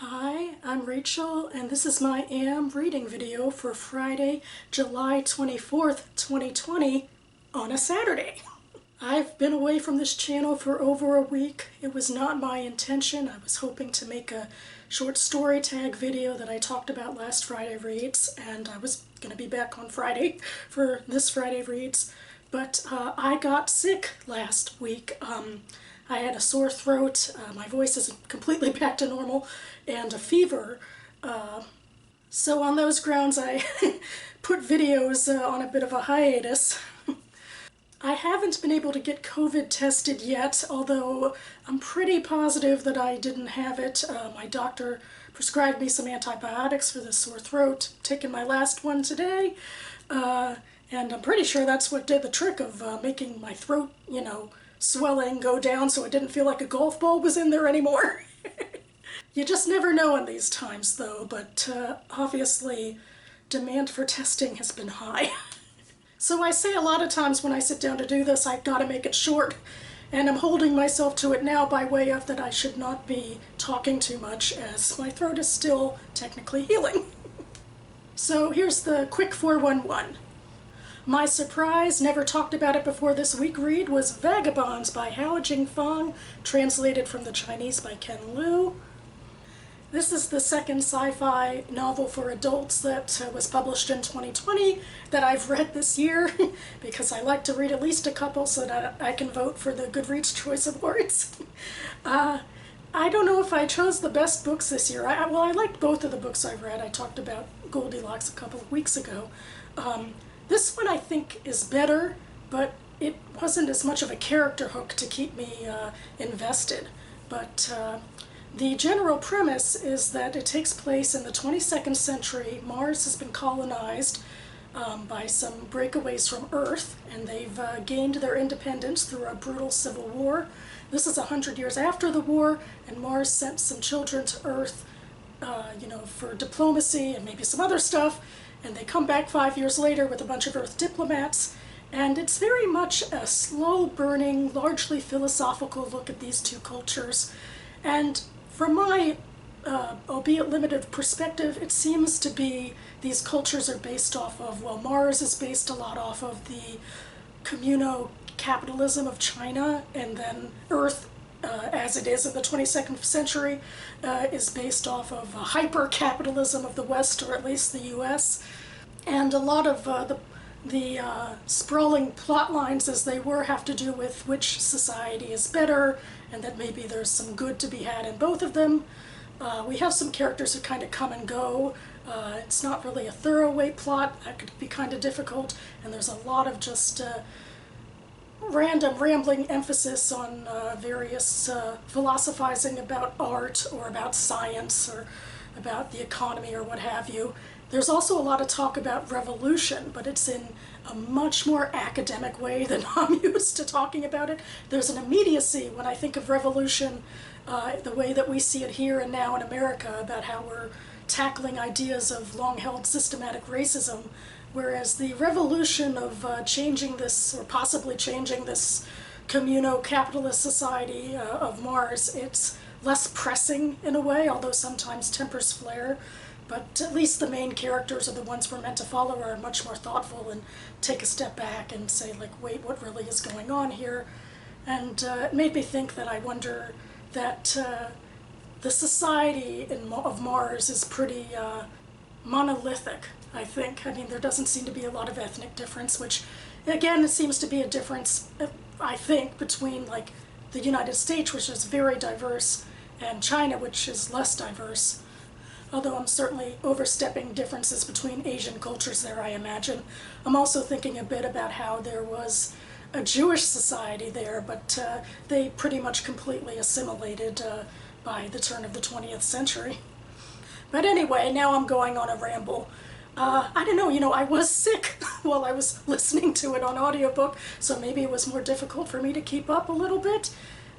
Hi, I'm Rachel, and this is my AM reading video for Friday, July 24th, 2020, on a Saturday. I've been away from this channel for over a week. It was not my intention. I was hoping to make a short story tag video that I talked about last Friday Reads, and I was going to be back on Friday for this Friday Reads, but I got sick last week. I had a sore throat, my voice isn't completely back to normal, and a fever. So on those grounds I put videos on a bit of a hiatus. I haven't been able to get COVID tested yet, although I'm pretty positive that I didn't have it. My doctor prescribed me some antibiotics for the sore throat. Taking my last one today, and I'm pretty sure that's what did the trick of making my throat, swelling go down so it didn't feel like a golf ball was in there anymore. You just never know in these times though, but obviously demand for testing has been high. So I say a lot of times when I sit down to do this, I've got to make it short, and I'm holding myself to it now by way of that I should not be talking too much as my throat is still technically healing. So here's the quick 411. My surprise, never talked about it before this week read was Vagabonds by Hao Jingfang, translated from the Chinese by Ken Liu. This is the second sci-fi novel for adults that was published in 2020 that I've read this year because I like to read at least a couple so that I can vote for the Goodreads Choice Awards. I don't know if I chose the best books this year. I liked both of the books I read. I talked about Goldilocks a couple of weeks ago. This one I think is better, but it wasn't as much of a character hook to keep me invested. But the general premise is that it takes place in the 22nd century. Mars has been colonized by some breakaways from Earth, and they've gained their independence through a brutal civil war. This is 100 years after the war, and Mars sent some children to Earth, for diplomacy and maybe some other stuff. And they come back 5 years later with a bunch of Earth diplomats, and it's very much a slow-burning, largely philosophical look at these two cultures. And from my, albeit limited perspective, it seems to be these cultures are based off of, well, Mars is based a lot off of the communo-capitalism of China, and then Earth, as it is in the 22nd century, is based off of hyper-capitalism of the West, or at least the US. And a lot of the sprawling plot lines as they were have to do with which society is better, and that maybe there's some good to be had in both of them. We have some characters who kind of come and go. It's not really a thoroughway plot. That could be kind of difficult, and there's a lot of just random rambling emphasis on various philosophizing about art or about science or about the economy or what have you. There's also a lot of talk about revolution, but it's in a much more academic way than I'm used to talking about it. There's an immediacy when I think of revolution, the way that we see it here and now in America, about how we're tackling ideas of long-held systematic racism, whereas the revolution of changing this, or possibly changing this communo-capitalist society of Mars, it's less pressing in a way, although sometimes tempers flare. But at least the main characters are the ones we're meant to follow are much more thoughtful and take a step back and say, like, wait, what really is going on here? And it made me think that I wonder that the society of Mars is pretty monolithic, I think. I mean, there doesn't seem to be a lot of ethnic difference, which, again, it seems to be a difference, I think, between, like, the United States, which is very diverse, and China, which is less diverse. Although I'm certainly overstepping differences between Asian cultures there, I imagine. I'm also thinking a bit about how there was a Jewish society there, but they pretty much completely assimilated by the turn of the 20th century. But anyway, now I'm going on a ramble. I don't know, I was sick while I was listening to it on audiobook, so maybe it was more difficult for me to keep up a little bit.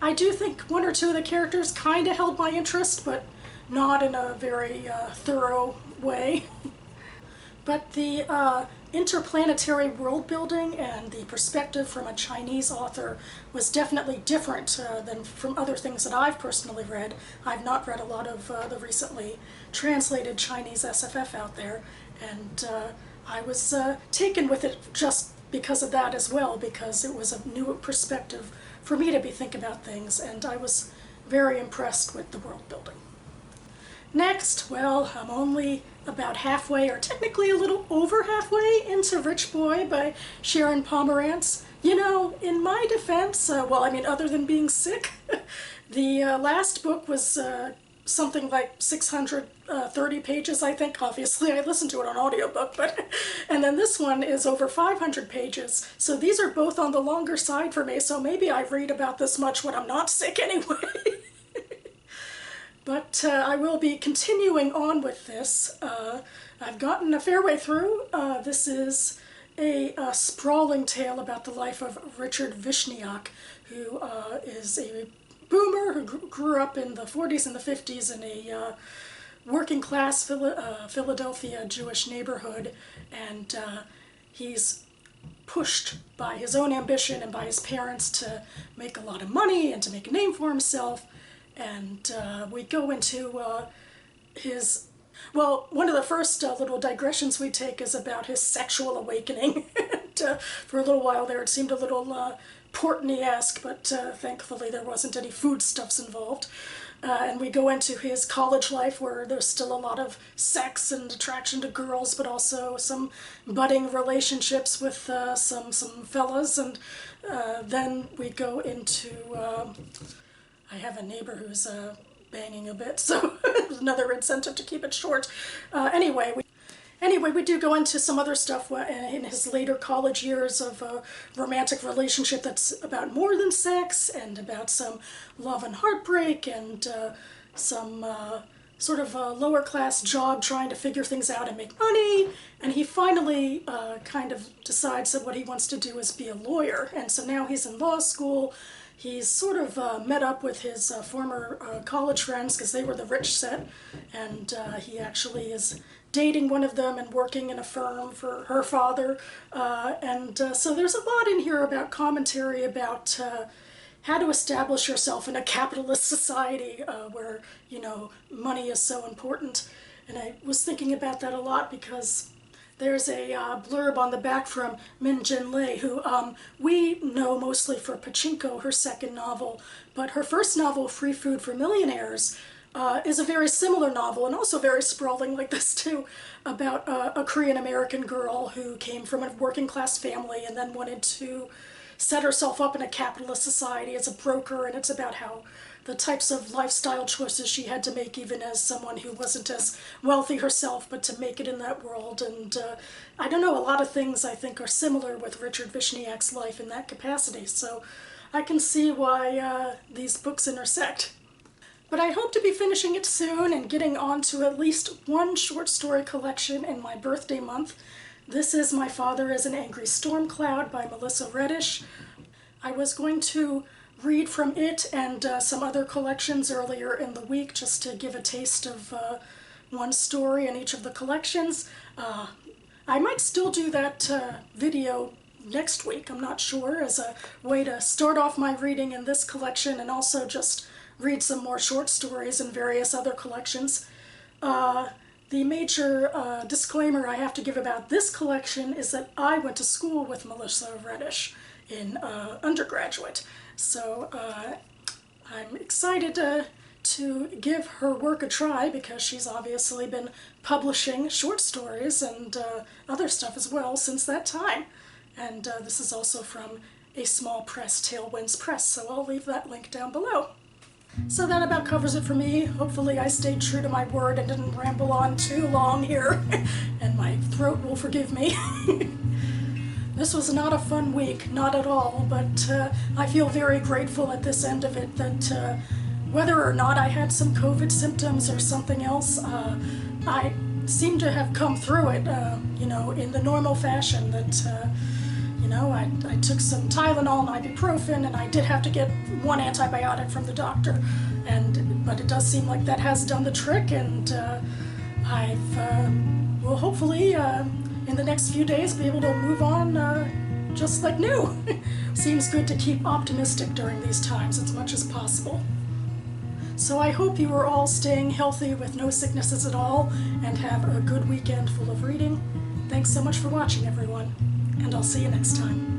I do think one or two of the characters kind of held my interest, but not in a very thorough way. But the interplanetary world building and the perspective from a Chinese author was definitely different than from other things that I've personally read. I've not read a lot of the recently translated Chinese SFF out there, and I was taken with it just because of that as well, because it was a new perspective for me to be thinking about things, and I was very impressed with the world building. Next, well, I'm only about halfway, or technically a little over halfway, into Rich Boy by Sharon Pomerantz. You know, in my defense, well, I mean, other than being sick, the last book was something like 630 pages, I think. Obviously, I listened to it on audiobook, but and then this one is over 500 pages. So these are both on the longer side for me, so maybe I read about this much when I'm not sick anyway. But I will be continuing on with this. I've gotten a fair way through. This is a sprawling tale about the life of Richard Vishniak, who is a boomer who grew up in the 40s and the 50s in a working class Philadelphia Jewish neighborhood, and he's pushed by his own ambition and by his parents to make a lot of money and to make a name for himself. And we go into his, well, one of the first little digressions we take is about his sexual awakening. And, for a little while there it seemed a little Portney-esque, but thankfully there wasn't any foodstuffs involved. And we go into his college life, where there's still a lot of sex and attraction to girls, but also some budding relationships with some fellas. And then we go into... I have a neighbor who's banging a bit, so there's another incentive to keep it short. Anyway, we do go into some other stuff in his later college years of a romantic relationship that's about more than sex, and about some love and heartbreak, and some sort of a lower class job trying to figure things out and make money. And he finally kind of decides that what he wants to do is be a lawyer. And so now he's in law school. He's sort of met up with his former college friends, because they were the rich set, and he actually is dating one of them and working in a firm for her father. So there's a lot in here about commentary about how to establish yourself in a capitalist society where, you know, money is so important. And I was thinking about that a lot, because there's a blurb on the back from Min Jin Lee, who we know mostly for Pachinko, her second novel, but her first novel, Free Food for Millionaires, is a very similar novel, and also very sprawling like this too, about a Korean-American girl who came from a working-class family and then wanted to set herself up in a capitalist society as a broker, and it's about how the types of lifestyle choices she had to make, even as someone who wasn't as wealthy herself, but to make it in that world. And I don't know, a lot of things I think are similar with Richard Vishniak's life in that capacity, so I can see why these books intersect. But I hope to be finishing it soon and getting on to at least one short story collection in my birthday month. This is My Father is an Angry Storm Cloud by Melissa Reddish. I was going to read from it and some other collections earlier in the week, just to give a taste of one story in each of the collections. I might still do that video next week, I'm not sure, as a way to start off my reading in this collection and also just read some more short stories in various other collections. The major disclaimer I have to give about this collection is that I went to school with Melissa Reddish in undergraduate. So I'm excited to give her work a try, because she's obviously been publishing short stories and other stuff as well since that time. And this is also from a small press, Tailwinds Press, so I'll leave that link down below. So that about covers it for me. Hopefully I stayed true to my word and didn't ramble on too long here, and my throat will forgive me. This was not a fun week, not at all, but I feel very grateful at this end of it that whether or not I had some COVID symptoms or something else, I seem to have come through it, you know, in the normal fashion. That, you know, I took some Tylenol and ibuprofen, and I did have to get one antibiotic from the doctor, but it does seem like that has done the trick, and I've will hopefully in the next few days be able to move on just like new. Seems good to keep optimistic during these times as much as possible. So I hope you are all staying healthy with no sicknesses at all and have a good weekend full of reading. Thanks so much for watching, everyone, and I'll see you next time.